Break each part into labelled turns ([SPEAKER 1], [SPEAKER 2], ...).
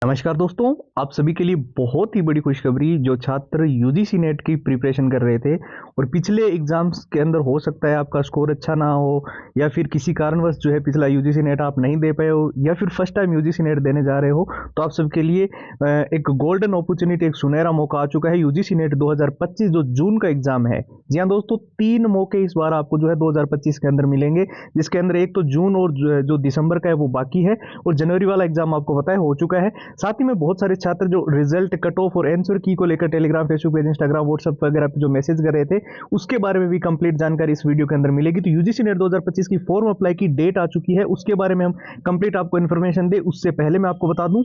[SPEAKER 1] नमस्कार दोस्तों, आप सभी के लिए बहुत ही बड़ी खुशखबरी। जो छात्र यूजीसी नेट की प्रिपरेशन कर रहे थे और पिछले एग्जाम्स के अंदर हो सकता है आपका स्कोर अच्छा ना हो या फिर किसी कारणवश जो है पिछला यूजीसी नेट आप नहीं दे पाए हो या फिर फर्स्ट टाइम यूजीसी नेट देने जा रहे हो, तो आप सबके लिए एक गोल्डन अपॉर्चुनिटी, एक सुनहरा मौका आ चुका है। यूजीसी नेट 2025 जो जून का एग्जाम है, जी हाँ दोस्तों, 3 मौके इस बार आपको जो है 2025 के अंदर मिलेंगे, जिसके अंदर एक तो जून और जो दिसंबर का है वो बाकी है और जनवरी वाला एग्जाम आपको पता है हो चुका है। साथ ही में बहुत सारे छात्र जो रिजल्ट, कट ऑफ और आंसर की को लेकर Telegram, Facebook page, Instagram, WhatsApp वगैरह पे जो मैसेज कर रहे थे, उसके बारे में भी कंप्लीट जानकारी इस वीडियो के अंदर मिलेगी। तो यूजीसी नेट 2025 की फॉर्म अप्लाई की डेट आ चुकी है, उसके बारे में हम कंप्लीट आपको इन्फॉर्मेशन दे उससे पहले मैं आपको बता दूं,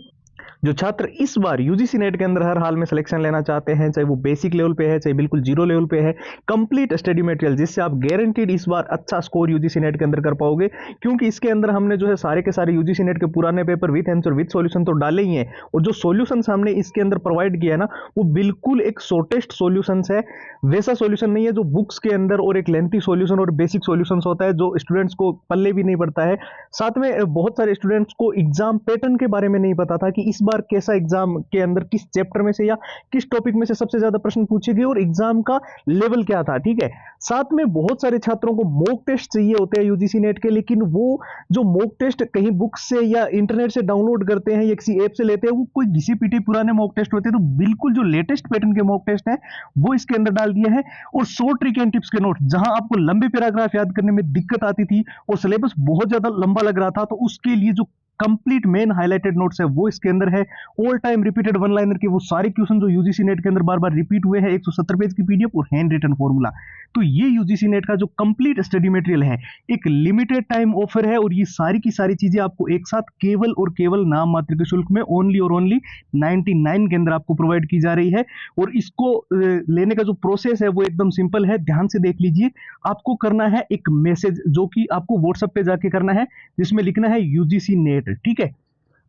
[SPEAKER 1] जो छात्र इस बार यूजीसी नेट के अंदर हर हाल में सिलेक्शन लेना चाहते हैं, चाहे वो बेसिक लेवल पे है चाहे बिल्कुल जीरो लेवल पे है, कंप्लीट स्टडी मटेरियल जिससे आप गारंटीड इस बार अच्छा स्कोर यूजीसी नेट के अंदर कर पाओगे, क्योंकि इसके अंदर हमने जो है सारे के सारे यूजीसी नेट के पुराने paper with answer with solution तो डाले ही हैं, और जो सॉल्यूशन हमने इसके अंदर प्रोवाइड किया है ना, वो बिल्कुल एक शॉर्टेस्ट सॉल्यूशन है। वैसा सॉल्यूशन नहीं है जो बुक्स के अंदर और एक लेंथी सॉल्यूशन और बेसिक सॉल्यूशन होता है, जो स्टूडेंट्स को पल्ले भी नहीं पड़ता है। साथ में बहुत सारे स्टूडेंट्स को एग्जाम पैटर्न के बारे में नहीं पता था कि इस बार कैसा एग्जाम के अंदर किस चैप्टर में से या किस टॉपिक में से सबसे ज्यादा प्रश्न पूछे गए और एग्जाम का लेवल क्या था। ठीक है, साथ में बहुत सारे छात्रों को मॉक टेस्ट चाहिए होते हैं यूजीसी नेट के, लेकिन वो जो मॉक टेस्ट कहीं बुक से या इंटरनेट से डाउनलोड करते हैं या किसी ऐप से लेते हैं, वो कोई घिसी-पिटी पुराने मॉक टेस्ट होते हैं। तो बिल्कुल जो लेटेस्ट पैटर्न के मॉक टेस्ट है वो इसके अंदर डाल दिए हैं, और शॉर्ट ट्रिक एंड टिप्स के नोट, जहां आपको लंबे पैराग्राफ याद करने में दिक्कत आती थी और सिलेबस बहुत ज्यादा लंबा लग रहा था, तो उसके लिए जो कंप्लीट मेन हाइलाइटेड नोट्स है वो इसके अंदर है। All time repeated one liner के वो सारे क्वेश्चन जो यूजीसी नेट के अंदर बार बार रिपीट हुए हैं, 170 पेज की पीडीएफ और हैंड रिटन फॉर्मूला। तो ये यूजीसी नेट का जो कंप्लीट स्टडी मटेरियल है, एक लिमिटेड टाइम ऑफर है, और ये सारी की सारी चीजें आपको एक साथ केवल और केवल नाम मात्र के शुल्क में ओनली और ओनली 99 के अंदर आपको प्रोवाइड की जा रही है। और इसको लेने का जो प्रोसेस है वो एकदम सिंपल है, ध्यान से देख लीजिए। आपको करना है एक मैसेज, जो कि आपको व्हाट्सएप पे जाके करना है, जिसमें लिखना है यूजीसी नेट। ठीक है,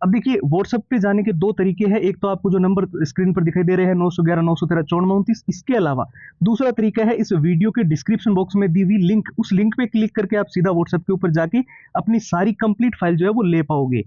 [SPEAKER 1] अब देखिए व्हाट्सएप पे जाने के दो तरीके हैं। एक तो आपको जो नंबर स्क्रीन पर दिखाई दे रहे हैं 911 913 5429, इसके अलावा दूसरा तरीका है इस वीडियो के डिस्क्रिप्शन बॉक्स में दी हुई लिंक, उस लिंक पे क्लिक करके आप सीधा व्हाट्सएप के ऊपर जाके अपनी सारी कंप्लीट फाइल जो है वो ले पाओगे।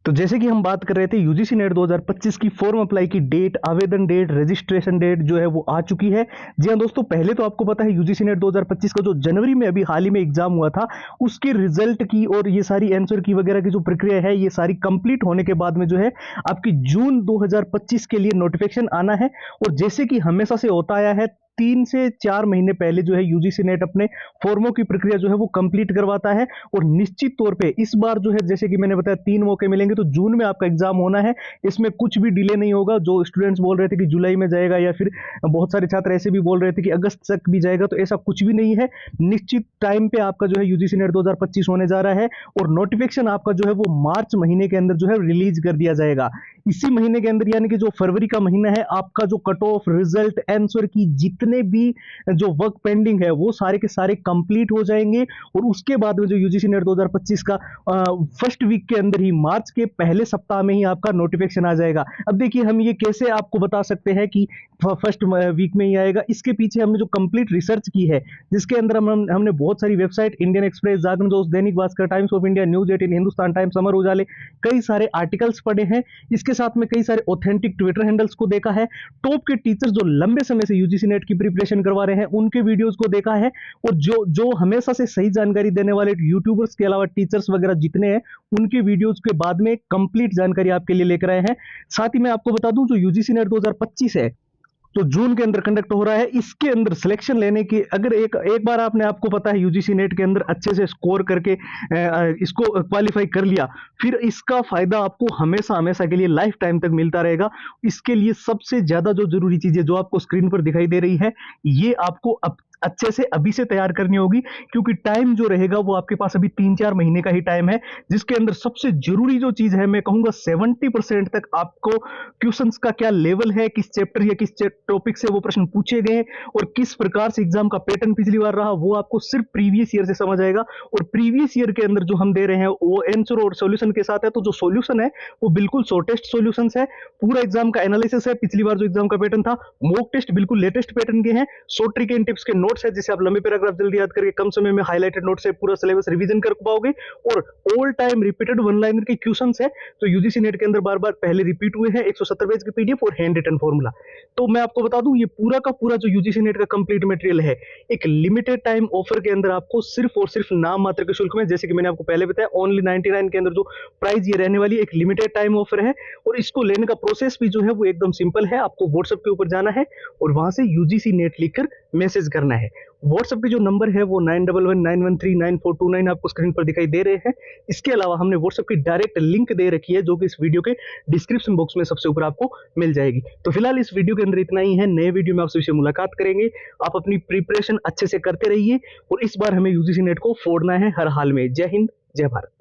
[SPEAKER 1] तो जैसे कि हम बात कर रहे थे, यूजीसी नेट 2025 की फॉर्म अप्लाई की डेट, आवेदन डेट, रजिस्ट्रेशन डेट जो है वो आ चुकी है। जी हाँ दोस्तों, पहले तो आपको पता है यूजीसी नेट 2025 का जो जनवरी में अभी हाल ही में एग्जाम हुआ था, उसके रिजल्ट की और ये सारी आंसर की वगैरह की जो प्रक्रिया है, ये सारी कंप्लीट होने के बाद में जो है आपकी जून 2025 के लिए नोटिफिकेशन आना है। और जैसे कि हमेशा से होता आया है, 3 से 4 महीने पहले जो है यूजीसी नेट अपने फॉर्मों की प्रक्रिया जो है वो कंप्लीट करवाता है। और निश्चित तौर पे इस बार जो है, जैसे कि मैंने बताया, 3 मौके मिलेंगे, तो जून में आपका एग्जाम होना है, इसमें कुछ भी डिले नहीं होगा। जो स्टूडेंट्स बोल रहे थे कि जुलाई में जाएगा, या फिर बहुत सारे छात्र ऐसे भी बोल रहे थे कि अगस्त तक भी जाएगा, तो ऐसा कुछ भी नहीं है। निश्चित टाइम पे आपका जो है यूजीसी नेट 2025 होने जा रहा है, और नोटिफिकेशन आपका जो है वो मार्च महीने के अंदर जो है रिलीज कर दिया जाएगा। इसी महीने के अंदर, यानी कि जो फरवरी का महीना है, आपका जो कट ऑफ, रिजल्ट, आंसर की जितने भी जो वर्क पेंडिंग है वो सारे के सारे कंप्लीट हो जाएंगे। और उसके बाद में जो यूजीसी नेट 2025 का फर्स्ट वीक के अंदर ही, मार्च के पहले सप्ताह में ही आपका नोटिफिकेशन आ जाएगा। अब देखिए, हम ये कैसे आपको बता सकते हैं कि फर्स्ट वीक में ही आएगा? इसके पीछे हमने जो कंप्लीट रिसर्च की है, जिसके अंदर हमने बहुत सारी वेबसाइट, इंडियन एक्सप्रेस, जागरण दोस्त, Dainik Bhaskar, Times of India, News 18, Hindustan Times, Amar उजाले, कई सारे आर्टिकल्स पढ़े हैं। इसके साथ में कई सारे ऑथेंटिक ट्विटर हैंडल्स को देखा है, टॉप के टीचर्स जो लंबे समय से यूजीसी नेट की प्रिपरेशन करवा रहे हैं उनके वीडियोस को देखा है, और जो हमेशा से सही जानकारी देने वाले यूट्यूबर्स के अलावा टीचर्स वगैरह जितने हैं, उनके वीडियोस के बाद में कंप्लीट जानकारी आपके लिए लेकर आए हैं। साथ ही मैं आपको बता दूं, जो यूजीसी नेट 2025 है, तो जून के अंदर कंडक्ट हो रहा है। इसके अंदर सिलेक्शन लेने की, अगर एक बार आपने, आपको पता है, यूजीसी नेट के अंदर अच्छे से स्कोर करके इसको क्वालिफाई कर लिया, फिर इसका फायदा आपको हमेशा हमेशा के लिए लाइफ टाइम तक मिलता रहेगा। इसके लिए सबसे ज्यादा जो जरूरी चीज है, जो आपको स्क्रीन पर दिखाई दे रही है, ये आपको अच्छे से अभी से तैयार करनी होगी, क्योंकि टाइम जो रहेगा वो आपके पास अभी 3-4 महीने का ही टाइम है, जिसके अंदर सबसे जरूरी जो चीज है, मैं कहूंगा 70% तक आपको क्वेश्चंस का क्या लेवल है, किस चैप्टर या किस टॉपिक से वो प्रश्न पूछे गए, और किस प्रकार से एग्जाम का पैटर्न पिछली बार रहा, वो आपको सिर्फ प्रीवियस ईयर से समझ आएगा। और प्रीवियस ईयर के अंदर जो हम दे रहे हैं वो आंसर और सॉल्यूशन के साथ है, तो जो सॉल्यूशन है वो बिल्कुल शॉर्टेस्ट सॉल्यूशंस है, पूरा एग्जाम का एनालिसिस है, पिछली बार जो एग्जाम का पैटर्न था, मॉक टेस्ट बिल्कुल लेटेस्ट पैटर्न के हैं, शॉर्ट ट्रिक एंड टिप्स के नोट्स नोट्स है जिसे आप लंबे पैराग्राफ जल्दी याद करके कम समय में हाईलाइटेड नोट से पूरा सिलेबस रिवीजन कर पाओगे, और all time repeated one liner के क्वेश्चंस है तो यूजीसी नेट के अंदर बार बार पहले रिपीट हुए हैं, 170 पेज की पीडीएफ और हैंड रिटन फॉर्मूला। तो मैं आपको बता दूं ये पूरा का पूरा जो यूजीसी नेट का कंप्लीट मटेरियल है एक लिमिटेड टाइम ऑफर के अंदर आपको सिर्फ और सिर्फ नाम मात्र के शुल्क में, जैसे कि मैंने आपको पहले बताया ओनली 99 के अंदर जो प्राइस ये रहने वाली एक लिमिटेड टाइम ऑफर है। और इसको लेने का प्रोसेस भी जो है वो एकदम सिंपल है, आपको व्हाट्सएप के ऊपर जाना है और वहां से यूजीसी नेट लिखकर मैसेज करना है। व्हाट्सएप के जो नंबर है वो 9119139429 आपको स्क्रीन पर दिखाई दे रहे हैं। इसके अलावा हमने व्हाट्सएप की डायरेक्ट लिंक दे रखी है जो कि इस वीडियो के डिस्क्रिप्शन बॉक्स में सबसे ऊपर आपको मिल जाएगी। तो फिलहाल इस वीडियो के अंदर इतना ही है, नए वीडियो में आपसे विषय मुलाकात करेंगे। आप अपनी प्रिपरेशन अच्छे से करते रहिए और इस बार हमें यूजीसी नेट को फोड़ना है हर हाल में। जय हिंद, जय भारत।